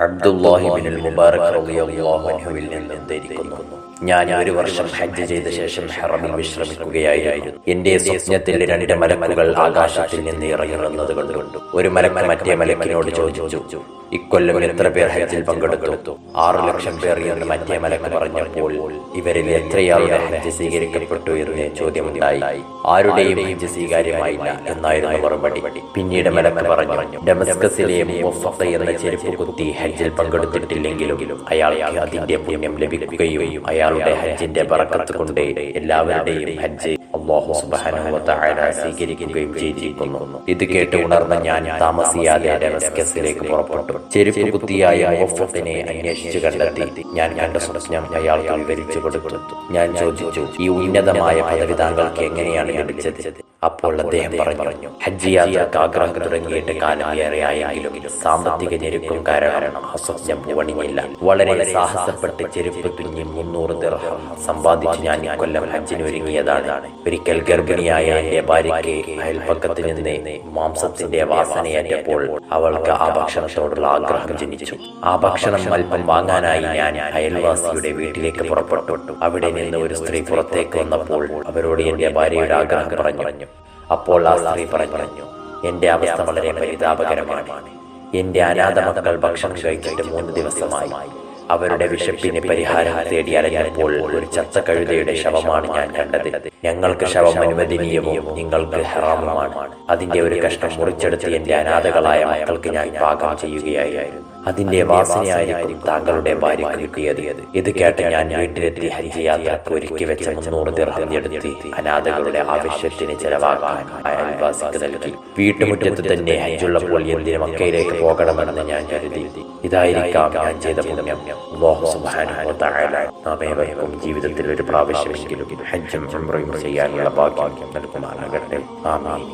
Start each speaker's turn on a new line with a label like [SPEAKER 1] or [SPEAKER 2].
[SPEAKER 1] അബ്ദുല്ലാഹി ഇബ്നുൽ മുബാറക് റളിയല്ലാഹു അൻഹുവിൽ നിന്ന് ഉദ്ധരിക്കുന്നു, ഞാൻ ഒരു വർഷം ഹജ്ജ് ചെയ്ത ശേഷം ഹറമിൽ വിശ്രമിക്കുകയായിരുന്നു. എന്റെ സ്വപ്നത്തിൽ രണ്ട് മലക്കുകൾ ആകാശത്തിൽ നിന്ന് ഇറങ്ങി വന്നത് കണ്ടു. ഒരു മലക്ക് മറ്റേ മലക്കിനോട് ചോദിച്ചു, ഇക്കൊല്ലം എത്ര പേർ ഹജ്ജിൽ പങ്കെടുത്തു? 6 ലക്ഷം പേർ എന്ന് മറ്റേ മലക്ക് പറഞ്ഞപ്പോൾ ഇവരിൽ എത്രയാളുടെ ഹജ്ജ് സ്വീകരിക്കപ്പെട്ടു എന്ന് ചോദ്യമുണ്ടായി. ആരുടെയും ഹജ്ജ് സ്വീകാര്യമായില്ല എന്നായിരുന്നു മറുപടി. പിന്നീട് മലക്ക് പറഞ്ഞു, ഡമസ്കസിലെ മുവഫഖ എന്ന ചെരുപ്പ് കുത്തി ഹജ്ജിൽ പങ്കെടുത്തിട്ടില്ലെങ്കിലും അയാൾക്ക് അതിന്റെ പുണ്യം ലഭിക്കുകയും അയാളുടെ ഹജ്ജിന്റെ ബറക്കത്ത് കൊണ്ട് എല്ലാവരുടെയും ഹജ്ജ് അല്ലാഹു സുബ്ഹാനഹു വ തആല സ്വീകരിക്കുകയും ചെയ്തിരിക്കുന്നു. ഇത് കേട്ട് ഉണർന്ന ഞാൻ താമസിയാതെ ഡമസ്കസിലേക്ക് പുറപ്പെട്ടു. ചെരുപ്പ് കുത്തിയായ മുവഫഖിനെ അന്വേഷിച്ചു കണ്ടെത്തി. ഞാൻ കണ്ട സ്വപ്നം അയാൾക്ക് വിവരിച്ചു കൊടുത്തു. ഞാൻ ചോദിച്ചു, ഈ ഉന്നതമായ പദവി താങ്കൾക്ക് എങ്ങനെയാണ് ലഭിച്ചത്? അപ്പോൾ അദ്ദേഹം പറഞ്ഞു, ഹജ്ജ് യാത്രക്ക് ആഗ്രഹം തുടങ്ങിയിട്ട് കാലം ഏറെയായെങ്കിലും സാമ്പത്തിക ഞെരുക്കം കാരണം ആ സ്വപ്നം പൂവണിയില്ല. വളരെ സാഹസപ്പെട്ട് ചെരുപ്പ് തുന്നി 300 ദിർഹം സമ്പാദിച്ച് ഞാൻ കൊല്ലം ഹജ്ജിന് ഒരുങ്ങിയതാണ്. ഒരിക്കൽ ഗർഭിണിയായ എന്റെ ഭാര്യയ്ക്ക് അയൽപ്പക്കത്ത് നിന്ന് മാംസത്തിന്റെ വാസനയേറ്റപ്പോൾ അവൾക്ക് ആ ഭക്ഷണത്തോടുള്ള ആഗ്രഹം ജനിച്ചു. ആ ഭക്ഷണം അല്പം വാങ്ങാനായി ഞാൻ അയൽവാസിയുടെ വീട്ടിലേക്ക് പുറപ്പെട്ടു. അവിടെ നിന്ന് ഒരു സ്ത്രീ പുറത്തേക്ക് വന്നപ്പോൾ അവരോട് എന്റെ ഭാര്യയുടെ ആഗ്രഹം പറഞ്ഞു. അപ്പോൾ ആ സ്ത്രീ പറഞ്ഞു, എന്റെ അവസ്ഥ വളരെ പരിതാപകരമാണ്. എന്റെ അനാഥ മക്കൾ ഭക്ഷണം കഴിച്ചിട്ട് 3 ദിവസമായി. അവരുടെ വിശപ്പിന് പരിഹാരം തേടി അലഞ്ഞപ്പോൾ ഒരു ചത്ത കഴുതയുടെ ശവമാണ് ഞാൻ കണ്ടത്. ഞങ്ങൾക്ക് ശവം അനുവദനീയവും നിങ്ങൾക്ക് ഹറാമുമാണ്. അതിന്റെ ഒരു കഷ്ണം മുറിച്ചെടുത്ത് എന്റെ അനാഥകളായ മക്കൾക്ക് ഞാൻ പാകം ചെയ്യുകയായിരുന്നു. അതിന്റെ വാസനയായിരിക്കും താങ്കളുടെ ഭാര്യയ്ക്ക് കിട്ടിയത്. ഇത് കേട്ട് ഞാൻ വീട്ടിലെത്തി ഹജ്ജ് യാത്രക്ക് ഒരുക്കി വെച്ച 300 ദിർഹം എടുത്ത് അനാഥകളുടെ ആവശ്യത്തിന് ചെലവാക്കാൻ അയൽവാസിക്ക് നൽകി. വീട്ടുമുറ്റത്ത് തന്നെ ഹജ്ജുള്ളപ്പോൾ എന്തിന് മക്കയിലേക്ക് പോകണമെന്ന് ഞാൻ കരുതി. ഇതായിരിക്കാം ഞാൻ ചെയ്ത പുണ്യം. അല്ലാഹു സുബ്ഹാനഹു വ തആല നാമേവർക്കും ജീവിതത്തിൽ ഒരു പ്രാവശ്യമെങ്കിലും ഹജ്ജും ഉംറയും ചെയ്യാനുള്ള ഭാഗ്യം നൽകുമാറാകട്ടെ. ആമീൻ.